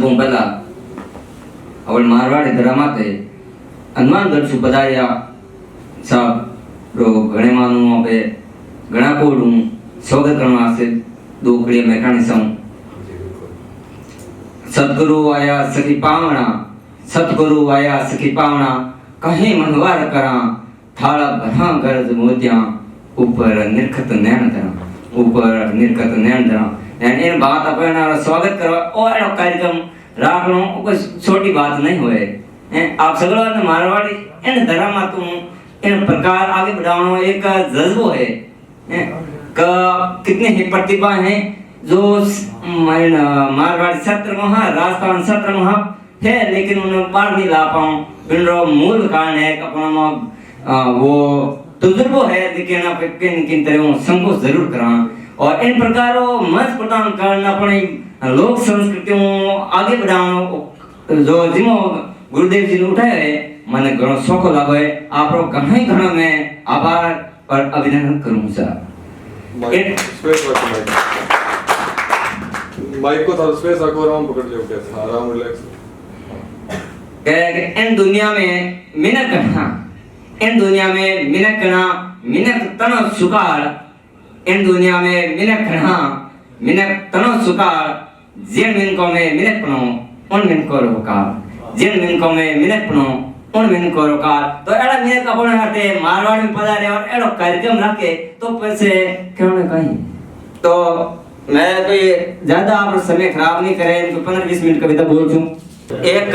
सबों पहला अवल मारवाड़ी ड्रामाते हनुमानगढ़ से पधारिया साहब रो घणे मानू पे घणा कोडू स्वागत करना से दो कड़िया मेकानी सम सतगुरु आया सखी पावना सतगुरु आया सखी पावना कहीं मनवार करा थाला भरा गरज मोतिया ऊपर निर्खत नैन धरा ऊपर निर्खत नैन धरा यानी इन बात अपना स्वागत करवा और एनो कार्यक्रम राखनो कोई छोटी बात नहीं होए आप सगळो ने मारवाड़ी इन धर्म तुम इन प्रकार आगे बढ़ावनो एक जज्बो है का कितने ही प्रतिभा हैं जो मारवाड़ी सत्र में राजस्थान सत्र में है लेकिन उन्हें बाढ़ नहीं ला पाऊं इनरो मूल कारण है अपना वो तजुर्बो है लेकिन आप किन तरह संकोच जरूर करा और इन प्रकारों मंच प्रदान करना अपनी लोक संस्कृतियों आगे बढ़ाना जो जिमो गुरुदेव जी ने उठाया है मैंने घणो सौखो लागो है आपरो घणो में आभार और अभिनंदन करूं सर माइक को थोड़ा स्पेस रखो आराम पकड़ लियो कैसे आराम रिलैक्स इन दुनिया में मिनक कना इन दुनिया में मिनक कना मिनक तनो सुकाल इन दुनिया में मिनक कना मिनक तनो सुकाल जिन मिनको में मिनक पनो उन मिनको रोकाल जिन मिनको में मिनक पनो उन मिनको रोकाल तो एड़ा मिनक अपने हाथे मारवाड़ में पधारे और एड़ो कार्यक्रम रखे तो पैसे क्यों न कहीं तो मैं कोई ज्यादा आप समय खराब नहीं करें तो 15-20 मिनट कविता बोल दूं एक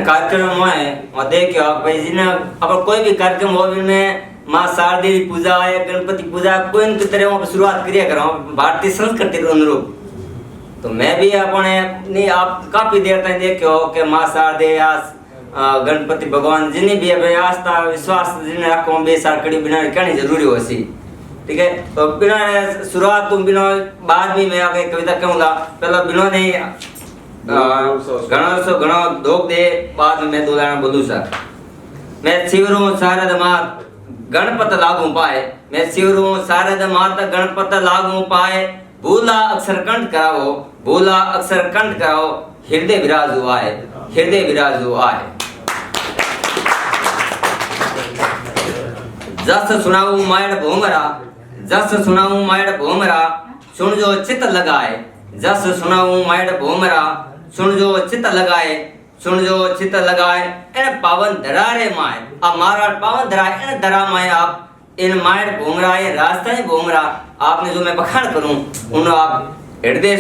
कार्यक्रम में और देखियो भाई जिन अब कोई भी कार्यक्रम हो में मां शारदे की पूजा या गणपति पूजा कोई न तरह शुरुआत करिया करो भारतीय संस्कृति के अनुरूप तो मैं भी अपने नहीं आप काफी देर तक देखियो कि मां शारदे या गणपति भगवान जिन्हें भी अब आस्था विश्वास जिन्हें रखो बेसार कड़ी बिना कहनी जरूरी हो सी ठीक है तो बिना शुरुआत तुम बिना बाद में मैं आगे कविता कहूंगा पहला बिना नहीं घणो दोग दे बाद में मैं दोलाना बोलूं सा मैं शिवरू शारद मात गणपत लागू पाए मैं शिवरू शारद मात गणपत लागू पाए भूला अक्षर कंठ कराओ भूला अक्षर कंठ कराओ हृदय विराजो आए हृदय विराजो आए जस सुनाऊं मायड़ भोमरा जस सुनाऊं मायड़ भोमरा सुन जो चित लगाए जस सुनाऊं मायड़ भोमरा सुन जो चित लगाए सुन जो चित लगाए इन पावन धरारे माए अब मारा पावन धरा इन धरा माए आप इन मायड़ भोमरा ये राजस्थानी भोमरा आपने जो मैं बखान करूं उन आप हृदय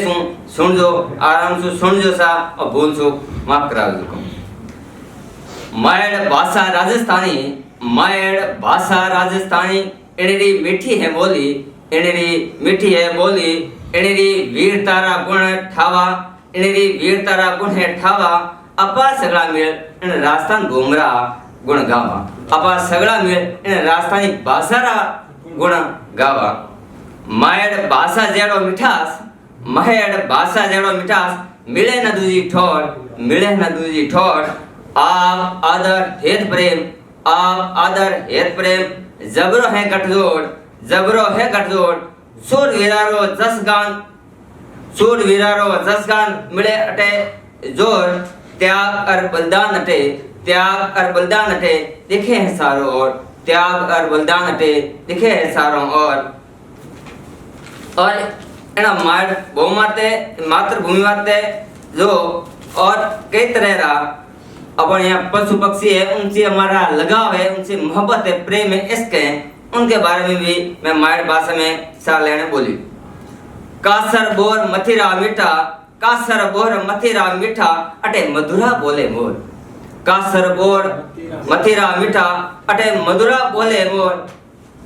सुन जो आराम से सुन जो सा और भूल सो माफ करा दो मायड़ भाषा राजस्थानी मायड़ भाषा राजस्थानी इनरी मीठी है बोली इनरी मीठी है बोली इनरी वीर तारा गुण ठावा इनरी वीर तारा गुण है ठावा अपा सगळा मेळ इन राजस्थान भोमरा गुण गावा अपा सगळा मेळ इन राजस्थानी भाषारा गुण गावा मायड़ भाषा जेड़ो मिठास मायड़ भाषा जेड़ो मिठास मिले न दूजी ठोर मिले न दूजी ठोर आप आदर हेत प्रेम आप आदर हेत प्रेम जबरो है गठजोड़ जबरो है गठजोड़ सूर वीरारो जसगान मिले अटे जोर त्याग और बलिदान अटे त्याग और बलिदान अटे दिखे है सारो और त्याग और बलिदान अटे दिखे है सारो और एना मार बहुमाते मातृभूमि माते जो और कई तरह रा अपन यहाँ पशु पक्षी है उनसे हमारा लगाव है उनसे मोहब्बत है प्रेम है इश्क है उनके बारे में भी मैं मायर भाषा में सार लेने बोली कासर बोर मथिरा मीठा कासर बोर मथिरा मीठा अटे मधुरा बोले मोर कासर बोर मथिरा मीठा अटे मधुरा बोले मोर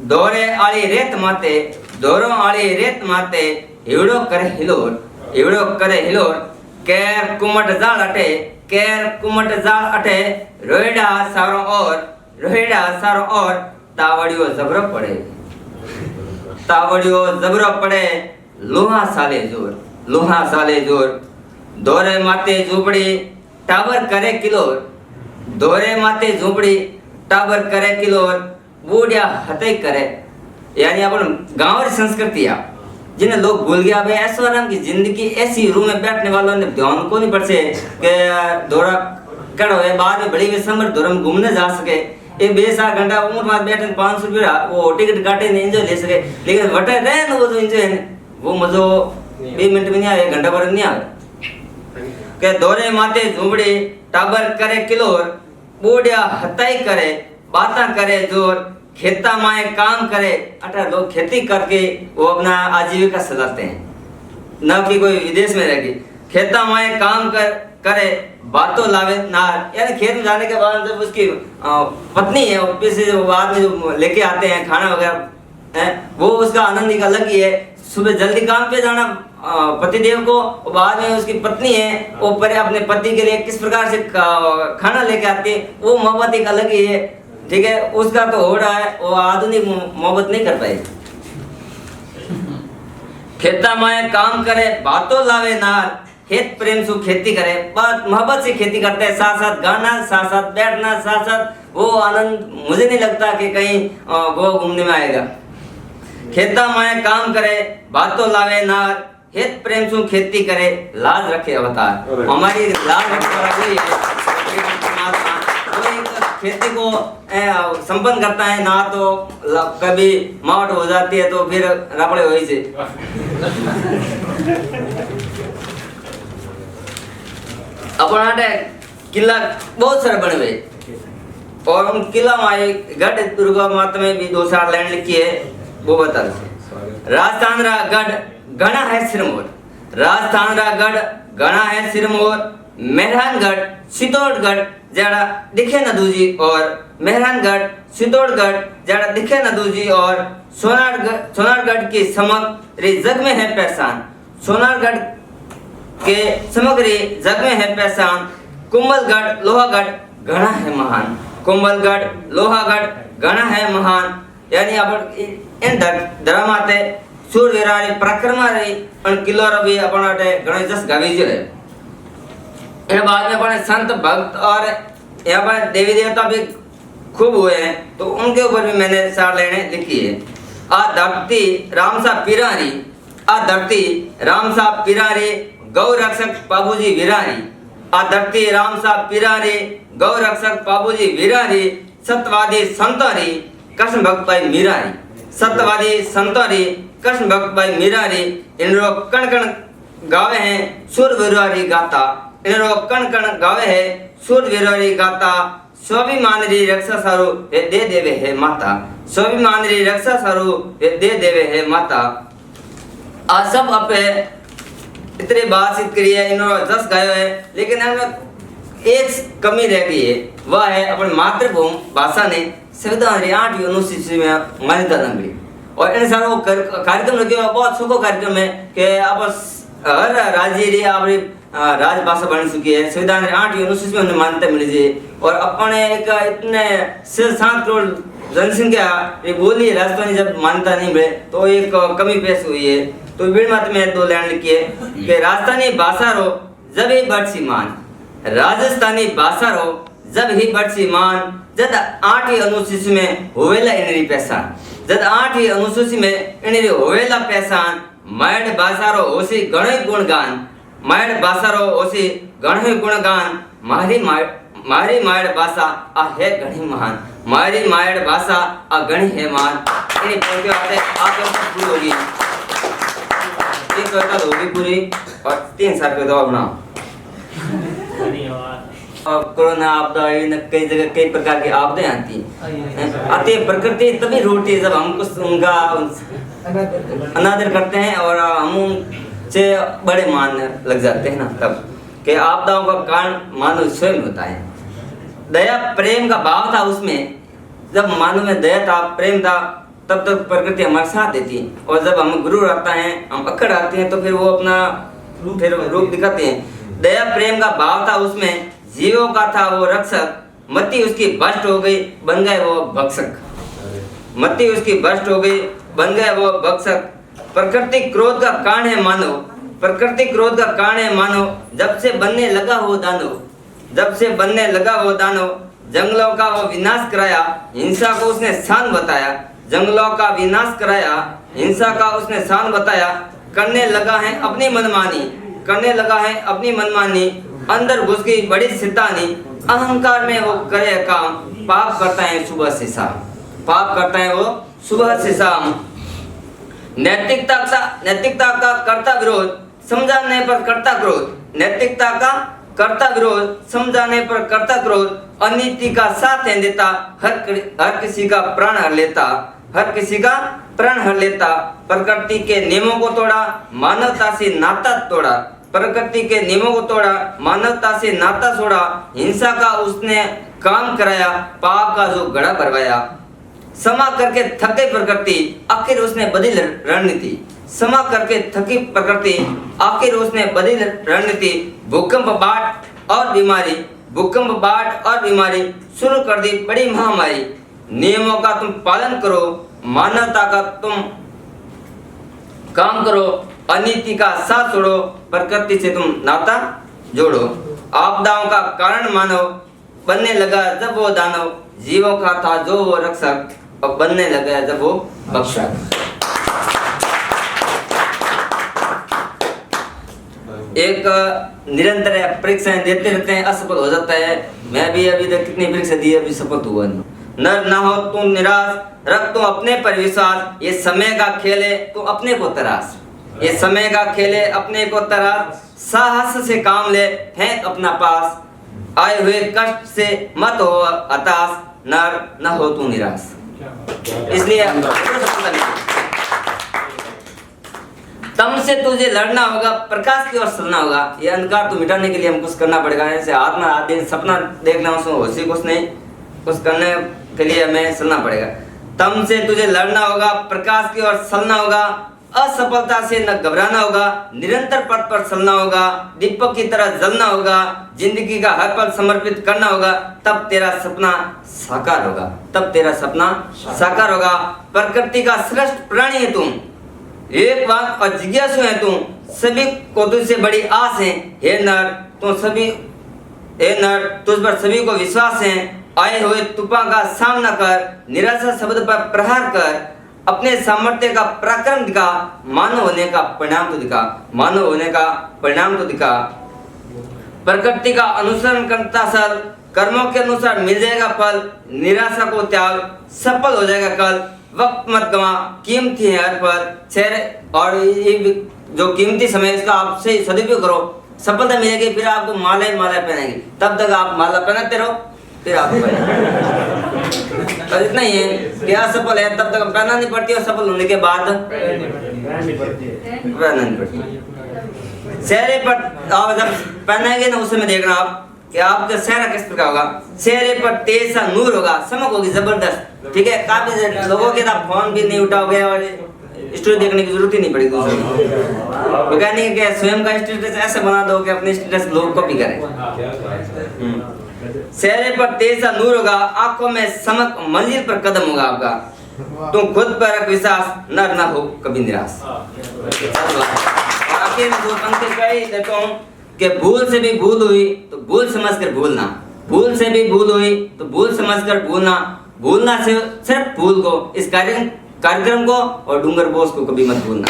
दोरे आली रेत माते दोरो आली रेत माते हिवड़ो करे हिलोर कैर कुमट जाल अटे कैर कुमट जाल अटे रोहिड़ा सारो और तावड़ियो जबरो पड़े लोहा साले जोर दोरे माते झूपड़ी टावर करे किलोर दोरे माते झूपड़ी टावर करे किलोर बूढ़िया हते करे यानी अपन गांव री संस्कृति आ जिन्हें लोग भूल गया भाई ऐश्वर्य की जिंदगी ऐसी रूम में बैठने वालों ने ध्यान को नहीं पड़ से के दौरा कड़ो है बाद में बड़ी विश्राम धर्म घूमने जा सके एक 2-4 घंटा ऊँट मार बैठे 500 रुपया वो टिकट काटे नहीं एंजॉय ले सके लेकिन वटे रहे ना वो जो एंजॉय है वो मजो 2 मिनट में नहीं आए, 1 घंटा भर नहीं आए के दौरे माते झूमड़ी टाबर करे किलोर बूढ़िया हताई करे बाता करे जोर खेता माए काम करे। अटा लोग खेती करके वो अपना आजीविका चलाते हैं, न कि कोई विदेश में रहेगी। खेता माए काम करे बातों लावे नार, यानी खेत में जाने के बाद जब उसकी पत्नी है ऑफिस से जो बाद में जो लेके आते हैं खाना वगैरह है वो उसका आनंद ही अलग ही है। सुबह जल्दी काम पे जाना पतिदेव को, बाद में उसकी पत्नी है वो पर अपने पति के लिए किस प्रकार से खाना लेके आती है वो मोहब्बत एक अलग ही है। ठीक है, उसका तो हो रहा है वो आधुनिक मोहब्बत नहीं कर पाए। खेता माए काम करे बातों लावे नार, खेत प्रेम से खेती करे, बात मोहब्बत से खेती करते हैं, साथ साथ गाना, साथ साथ बैठना, साथ साथ वो आनंद मुझे नहीं लगता कि कहीं वो घूमने में आएगा। खेता माए काम करे बातों लावे नार, खेत प्रेम से खेती करे, लाज रखे अवतार। हमारी लाज रखने वाला वही है खेती को संपन्न करता है ना, तो कभी मावट हो जाती है तो फिर रपड़े हो ही से। अपना किला बहुत सारे बने हुए और उन किला में गढ़ दुर्गा माता में भी 2-4 लाइन लिखी है वो बता दो। राजस्थान रा गढ़ गणा है सिरमौर, राजस्थान रा गढ़ गणा है सिरमौर, मेहरानगढ़ चित्तौड़गढ़ जड़ा दिखे न दूजी और मेहरानगढ़ चित्तौड़गढ़ जड़ा दिखे न दूजी और सोनारगढ़ की समग्र जग में है पहचान, सोनारगढ़ के समग्री जग में है पहचान। कुंभलगढ़ लोहागढ़ घना है महान, कुंभलगढ़ लोहागढ़ घना है महान। यानी अपन इन धर्माते सूरवीरारी पराक्रमारी और किलोर भी अपन गणेश जस गावीजो है। इन बाद में अपने संत भक्त और यहाँ पर देवी देवता भी खूब हुए हैं तो उनके ऊपर भी मैंने 4 लाइनें लिखी है। आ धरती रामसा पिरारी, आ धरती रामसा पिरारी, गौ रक्षक बाबूजी विरारी, आ धरती रामसा पिरारी, गौ रक्षक बाबूजी विरारी, सत्यवादी संतोरी कृष्ण भक्त भाई मीरारी, सत्यवादी संतोरी कृष्ण भक्त भाई मीरारी। इन लोग कण कण गावे हैं सुर विरारी गाता, इन लोग कण कण गावे है सुर विरारी गाता। स्वाभिमान री रक्षा सारू दे देवे है माता, स्वाभिमान री रक्षा सारू दे देवे है माता। आ सब आप इतने बातचीत करी है, इन्होंने 10 गायो है, लेकिन इनमें एक कमी रह गई है, वह है अपनी मातृभूमि भाषा ने संविधान री 8वीं अनुसूची में मान्यता नंबरी। और इन सारों कार्यक्रम लगे बहुत सुखो कार्यक्रम है कि अब हर राज्य री अपनी राजभाषा बन चुकी है, संविधान 8वीं अनुसूची में मान्यता मिली है। और अपने एक इतने 7 करोड़ जनसंख्या ये बोली राजस्थानी जब मान्यता नहीं मिले तो एक कमी पेश हुई है। तो बीड़ मत में 2 लाइन लिखी है कि राजस्थानी भाषा रो जब ही बढ़ मान, राजस्थानी भाषा रो जब ही बढ़ मान, जब 8वीं अनुसूची में होवेला इनरी पहचान, जब 8वीं अनुसूची में इनरी होवेला पहचान। मायड़ भाषा रो होसी गणों गुणगान, मायड़ भाषा रो होसी गणों गुणगान। मारी मायड़ भाषा आ है गणी महान, मारी मायड़ भाषा आ गणी है महान। इन्हीं पंक्तियों आते आप पूरी होगी, एक कविता होगी पूरी और 3 साल की दवा बनाओ। कोरोना आपदा कई जगह कई प्रकार की आपदाएं आती है, प्रकृति तभी रूठती है जब हम कुछ उनका अनादर करते हैं और हम उनसे बड़े मानने लग जाते हैं ना, तब कि आपदाओं का कारण मानव स्वयं होता है। दया प्रेम का भाव था उसमें, जब मानव में दया था प्रेम था तब तक प्रकृति हमारे साथ देती है। और जब हम गुरु आता है हम अकड़ आते हैं तो फिर वो अपना रूप दिखाते हैं। दया प्रेम का भाव था उसमें, जीवों का था वो रक्षक, मति उसकी भ्रष्ट हो गई बन गए वो भक्षक, मति उसकी भ्रष्ट हो गई बन गए वो भक्षक। प्रकृति क्रोध का कारण है मानव, प्रकृति क्रोध का कारण है मानव, जब से बनने लगा वो दानव, जब से बनने लगा वो दानव। जंगलों का वो विनाश कराया, हिंसा को उसने शान बताया, जंगलों का विनाश कराया, हिंसा का उसने शान बताया, करने लगा है अपनी मनमानी, करने लगा है अपनी मनमानी, अंदर घुस गई बड़ी शैतानी, अहंकार में वो करे काम, पाप करता है सुबह से शाम, पाप करता है वो सुबह से शाम। नैतिकता का करता विरोध, समझाने पर करता क्रोध, नैतिकता का करता विरोध, समझाने पर करता क्रोध, अनीति का साथ है देता, हर किसी का प्राण हर लेता, हर किसी का प्राण हर लेता, प्रकृति के नियमों को तोड़ा, मानवता से नाता तोड़ा, प्रकृति के नियमों को तोड़ा, मानवता से नाता छोड़ा, हिंसा का उसने काम कराया, पाप का जो घड़ा भरवाया, समा करके थक गई प्रकृति, आखिर उसने बदली रणनीति, समा करके थकी प्रकृति, आखिर उसने बदली रणनीति, भूकंप बाढ़ और बीमारी, भूकंप बाढ़ और बीमारी, शुरू कर दी बड़ी महामारी, नियमों का तुम पालन करो, मानवता का तुम काम करो, अनीति का साथ छोड़ो, प्रकृति से तुम नाता जोड़ो, आपदाओं का कारण मानव, बनने लगा जब वो दानव, जीवों का था जो वो रक्षक, और बनने लगा जब वो भक्षक। एक निरंतर परीक्षाएं देते रहते हैं, असफल हो जाता है। मैं भी अभी तक कितनी परीक्षा दी, अभी सफल हुआ नहीं। नर ना हो तुम निराश, रख तुम अपने पर विश्वास, ये समय का खेल है तू अपने को तराश, ये समय का खेल है अपने को तराश, साहस से काम ले फेंक अपना पास, आए हुए कष्ट से मत हो हताश, नर न हो तू निराश। इसलिए तम से तुझे लड़ना होगा, प्रकाश की ओर चलना होगा, ये अंधकार तो मिटाने के लिए हम कुछ करना पड़ेगा। ऐसे हाथ में हाथ दे, सपना देखना उसमें होशी कुछ नहीं, कुछ करने के लिए हमें चलना पड़ेगा। तम से तुझे लड़ना होगा, प्रकाश की ओर चलना होगा, असफलता से न घबराना होगा, निरंतर पथ पर चलना होगा, दीपक की तरह जलना होगा, जिंदगी का हर पल समर्पित करना होगा, तब तेरा सपना साकार होगा, तब तेरा सपना साकार होगा। प्रकृति का श्रेष्ठ प्राणी है तुम, एक बात और जिज्ञासु है तुम, सभी को तुझसे बड़ी आस है, हे नर तुम सभी, हे नर तुझ पर सभी को विश्वास है, आए हुए तूफान का सामना कर, निराशा शब्द पर प्रहार कर, अपने सामर्थ्य का पराक्रम दिखा, मानव होने का परिणाम तो दिखा, मानव होने का परिणाम तो दिखा। प्रकृति का अनुसरण करता चल, कर्मों के अनुसार मिल जाएगा फल, निराशा को त्याग, सफल हो जाएगा कल, वक्त मत गवा, कीमती है हर पल, चेहरे और ये जो कीमती समय इसका आप सही सदुपयोग करो, सफलता मिलेगी, फिर आपको माला ही माला पहनेगी, तब तक आप माला पहनाते रहो, फिर आप और इतना ही है कि असफल है तब तक पहना नहीं पड़ती, और सफल होने के बाद पहना नहीं पड़ती। चेहरे पर आप जब पहनाएंगे ना, उस समय देखना आप कि आपका चेहरा किस प्रकार होगा, चेहरे पर तेज सा नूर होगा, चमक होगी जबरदस्त, ठीक है। काफी लोगों के साथ फोन भी नहीं उठाओगे और स्टोरी देखने की जरूरत ही नहीं पड़ेगी दूसरे को, वो कहने के स्वयं का स्टेटस ऐसे बना दो कि अपने स्टेटस लोग कॉपी करें। चेहरे पर तेज सा नूर होगा, आंखों में चमक, मंजिल पर कदम होगा आपका, तुम खुद पर रख विश्वास, नर न हो कभी निराश। आखिर में दो पंक्ति कह ही देता हूँ कि भूल से भी भूल हुई तो भूल समझकर भूलना, भूल से भी भूल हुई तो भूल समझकर भूलना, भूलना से सिर्फ भूल को, इस कार्यक्रम को और डूंगर बोस को कभी मत भूलना।